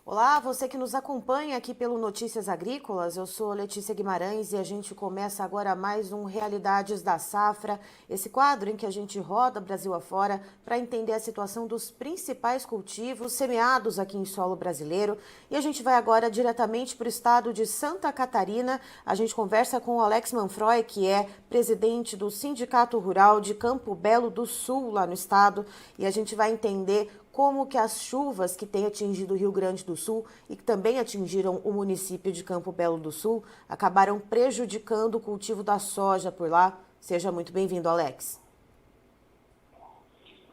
Olá, você que nos acompanha aqui pelo Notícias Agrícolas, eu sou Letícia Guimarães e a gente começa agora mais um Realidades da Safra, esse quadro em que a gente roda Brasil afora para entender a situação dos principais cultivos semeados aqui em solo brasileiro. E a gente vai agora diretamente para o estado de Santa Catarina. A gente conversa com o Alex Manfroy, que é presidente do Sindicato Rural de Campo Belo do Sul, lá no estado, e a gente vai entender como que as chuvas que têm atingido o Rio Grande do Sul e que também atingiram o município de Campo Belo do Sul acabaram prejudicando o cultivo da soja por lá. Seja muito bem-vindo, Alex.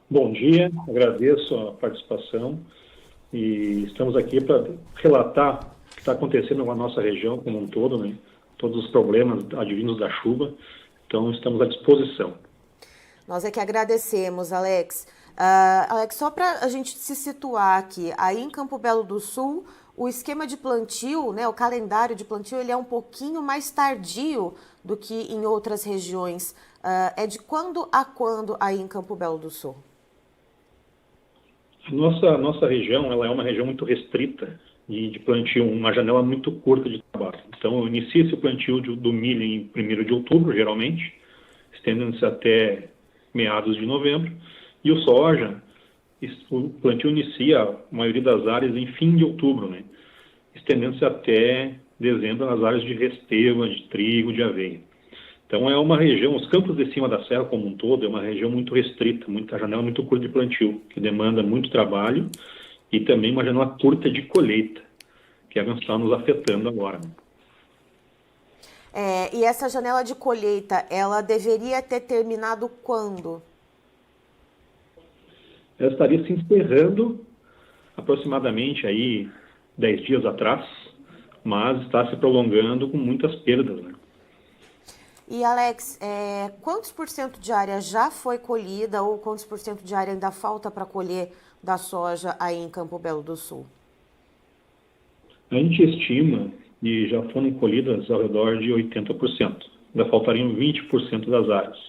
Bom dia, agradeço a participação e estamos aqui para relatar o que está acontecendo com a nossa região como um todo, né? Todos os problemas advindos da chuva, então estamos à disposição. Nós é que agradecemos, Alex. Alex, só para a gente se situar aqui, aí em Campo Belo do Sul, o esquema de plantio, né, o calendário de plantio, ele é um pouquinho mais tardio do que em outras regiões. É de quando a quando aí em Campo Belo do Sul? Nossa região, ela é uma região muito restrita e de plantio, uma janela muito curta de trabalho. Então, inicia-se o plantio do milho em 1º de outubro, geralmente, estendendo-se até meados de novembro, e o soja, o plantio inicia a maioria das áreas em fim de outubro, né? Estendendo-se até dezembro nas áreas de resteva, de trigo, de aveia. Então é uma região, os campos de cima da serra como um todo, é uma região muito restrita, a janela muito curta de plantio, que demanda muito trabalho e também uma janela curta de colheita, que é o que está nos afetando agora. E essa janela de colheita, ela deveria ter terminado quando? Ela estaria se encerrando aproximadamente aí 10 dias atrás, mas está se prolongando com muitas perdas, né? E Alex, quantos por cento de área já foi colhida ou quantos por cento de área ainda falta para colher da soja aí em Campo Belo do Sul? A gente estima que já foram colhidas ao redor de 80%. Ainda faltariam 20% das áreas,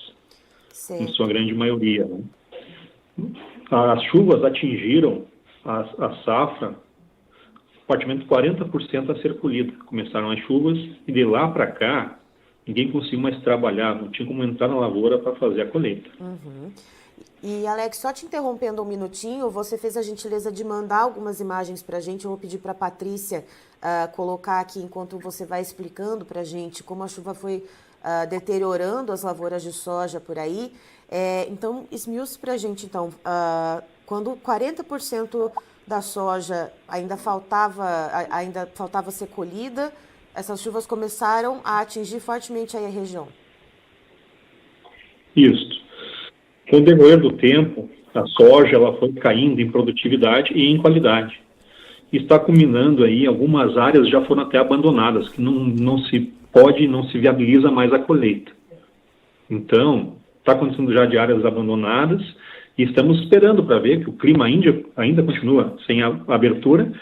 em sua grande maioria, né? As chuvas atingiram a safra, praticamente 40% a ser colhida. Começaram as chuvas e de lá para cá, ninguém conseguiu mais trabalhar, não tinha como entrar na lavoura para fazer a colheita. Uhum. E Alex, só te interrompendo um minutinho, você fez a gentileza de mandar algumas imagens para a gente. Eu vou pedir para a Patrícia colocar aqui enquanto você vai explicando para a gente como a chuva foi deteriorando as lavouras de soja por aí. Então, esmiuce para a gente, então, quando 40% da soja ainda faltava ser colhida, essas chuvas começaram a atingir fortemente aí a região. Isso. Com o decorrer do tempo, a soja ela foi caindo em produtividade e em qualidade. Está culminando aí, algumas áreas já foram até abandonadas, que não se viabiliza mais a colheita. Então, está acontecendo já de áreas abandonadas e estamos esperando para ver que o clima ainda continua sem a abertura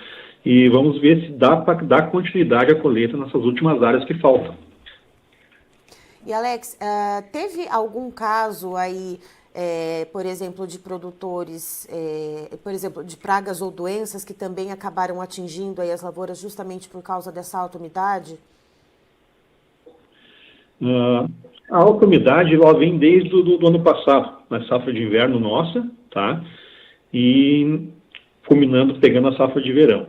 e vamos ver se dá para dar continuidade à colheita nessas últimas áreas que faltam. E Alex, teve algum caso aí, por exemplo, de produtores, por exemplo, de pragas ou doenças que também acabaram atingindo aí as lavouras justamente por causa dessa alta umidade? A alta umidade ela vem desde o ano passado, na safra de inverno nossa, tá? E culminando, pegando a safra de verão.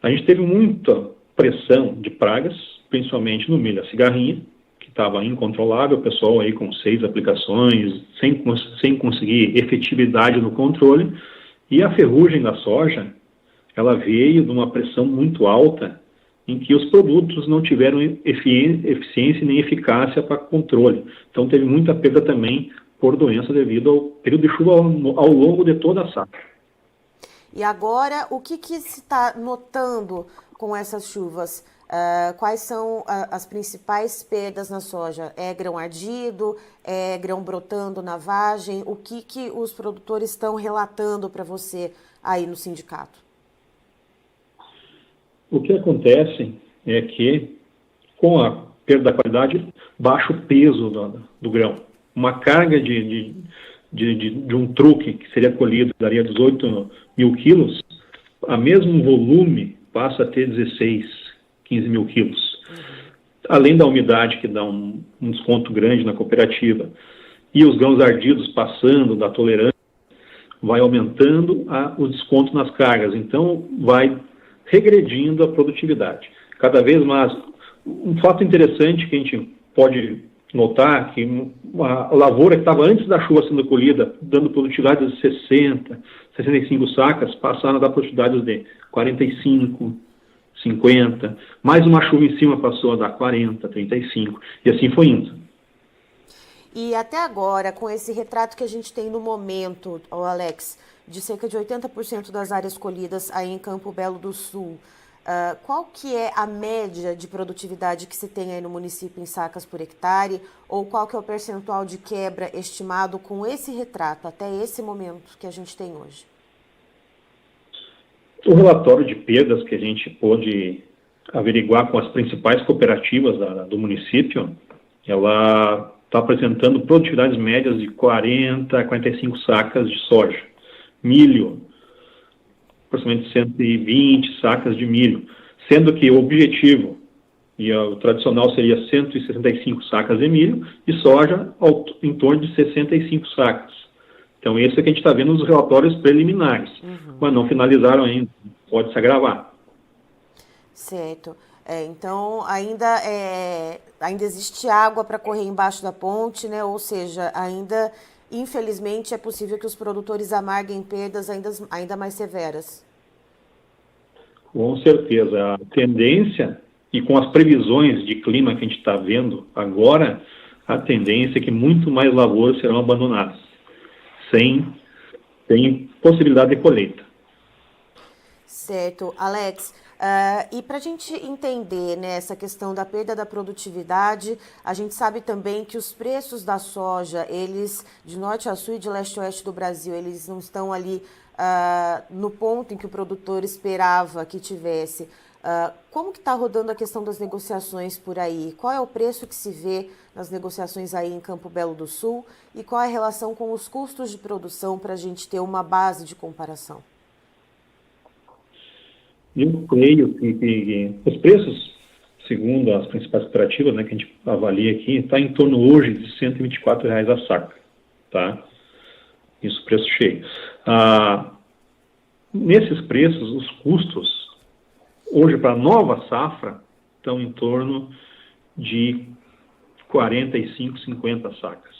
A gente teve muita pressão de pragas, principalmente no milho, a cigarrinha, que estava incontrolável, o pessoal aí com 6 aplicações, sem conseguir efetividade no controle, e a ferrugem da soja, ela veio de uma pressão muito alta, em que os produtos não tiveram eficiência nem eficácia para controle. Então teve muita perda também por doença devido ao período de chuva ao longo de toda a safra. E agora, o que se está notando com essas chuvas? Quais são as principais perdas na soja? É grão ardido? É grão brotando na vagem? O que os produtores estão relatando para você aí no sindicato? O que acontece é que, com a perda da qualidade, baixa o peso do grão. Uma carga de um truque que seria colhido, daria 18 mil quilos, a mesmo volume passa a ter 16, 15 mil quilos. Além da umidade, que dá um desconto grande na cooperativa, e os grãos ardidos passando da tolerância, vai aumentando o desconto nas cargas. Então, vai regredindo a produtividade. Cada vez mais. Um fato interessante que a gente pode notar que a lavoura que estava antes da chuva sendo colhida, dando produtividade de 60, 65 sacas, passaram a dar produtividades de 45, 50, mais uma chuva em cima passou a dar 40, 35, e assim foi indo. E até agora, com esse retrato que a gente tem no momento, Alex, de cerca de 80% das áreas colhidas aí em Campo Belo do Sul, qual que é a média de produtividade que se tem aí no município em sacas por hectare, ou qual que é o percentual de quebra estimado com esse retrato, até esse momento que a gente tem hoje? O relatório de perdas que a gente pôde averiguar com as principais cooperativas do município, ela está apresentando produtividades médias de 40 a 45 sacas de soja. Milho, aproximadamente 120 sacas de milho, sendo que o objetivo e o tradicional seria 165 sacas de milho e soja em torno de 65 sacas. Então, esse é que a gente está vendo nos relatórios preliminares, mas não finalizaram ainda, pode se agravar. Certo. Então, ainda existe água para correr embaixo da ponte, né? Ou seja, ainda, infelizmente, é possível que os produtores amarguem perdas ainda mais severas. Com certeza. A tendência, e com as previsões de clima que a gente está vendo agora, a tendência é que muito mais lavouras serão abandonadas, sem possibilidade de colheita. Certo. Alex, e para a gente entender, né, essa questão da perda da produtividade, a gente sabe também que os preços da soja, eles, de norte a sul e de leste a oeste do Brasil, eles não estão ali no ponto em que o produtor esperava que tivesse. Como que está rodando a questão das negociações por aí? Qual é o preço que se vê nas negociações aí em Campo Belo do Sul? E qual é a relação com os custos de produção para a gente ter uma base de comparação? Eu creio que os preços, segundo as principais cooperativas, né, que a gente avalia aqui, está em torno hoje de R$ 124 a saca, tá? Isso, preço cheio. Nesses preços, os custos, hoje para a nova safra, estão em torno de 45, 50 sacas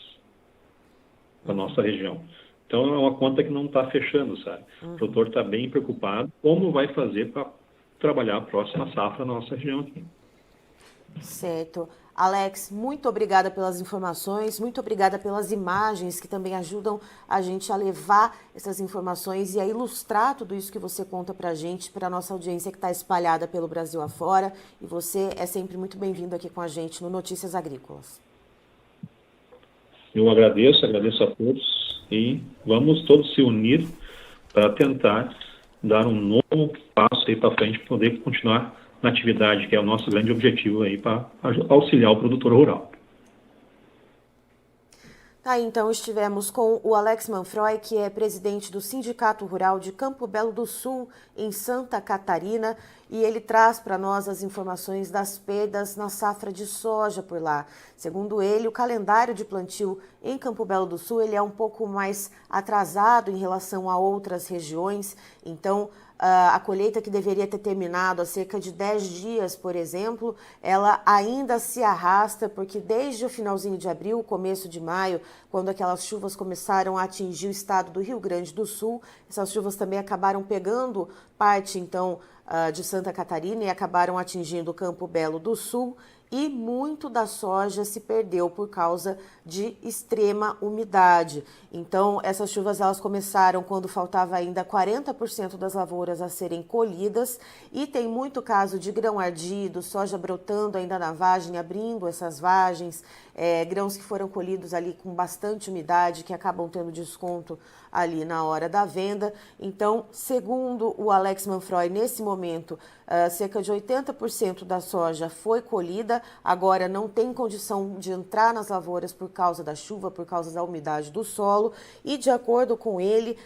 para a nossa região. Então, é uma conta que não está fechando, sabe? O produtor está bem preocupado como vai fazer para trabalhar a próxima safra na nossa região aqui. Certo. Alex, muito obrigada pelas informações, muito obrigada pelas imagens que também ajudam a gente a levar essas informações e a ilustrar tudo isso que você conta para a gente, para a nossa audiência que está espalhada pelo Brasil afora. E você é sempre muito bem-vindo aqui com a gente no Notícias Agrícolas. Eu agradeço a todos e vamos todos se unir para tentar dar um novo passo aí para frente, para poder continuar na atividade, que é o nosso grande objetivo aí para auxiliar o produtor rural. Então estivemos com o Alex Manfroy, que é presidente do Sindicato Rural de Campo Belo do Sul, em Santa Catarina, e ele traz para nós as informações das perdas na safra de soja por lá. Segundo ele, o calendário de plantio em Campo Belo do Sul ele é um pouco mais atrasado em relação a outras regiões, então a colheita que deveria ter terminado há cerca de 10 dias, por exemplo, ela ainda se arrasta, porque desde o finalzinho de abril, começo de maio, quando aquelas chuvas começaram a atingir o estado do Rio Grande do Sul, essas chuvas também acabaram pegando parte, então, de Santa Catarina e acabaram atingindo o Campo Belo do Sul, e muito da soja se perdeu por causa de extrema umidade. Então, essas chuvas elas começaram quando faltava ainda 40% das lavouras a serem colhidas, e tem muito caso de grão ardido, soja brotando ainda na vagem, abrindo essas vagens, grãos que foram colhidos ali com bastante umidade, que acabam tendo desconto ali na hora da venda. Então, segundo o Alex Manfroy, nesse momento, cerca de 80% da soja foi colhida, agora não tem condição de entrar nas lavouras por causa da chuva, por causa da umidade do solo, e de acordo com ele,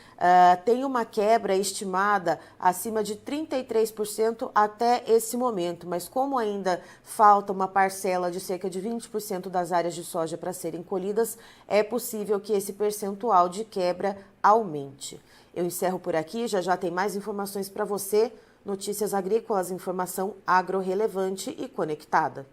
tem uma quebra estimada acima de 33% até esse momento, mas como ainda falta uma parcela de cerca de 20% das áreas de soja para serem colhidas, é possível que esse percentual de quebra aumente. Eu encerro por aqui, já tem mais informações para você. Notícias Agrícolas, informação agro-relevante e conectada.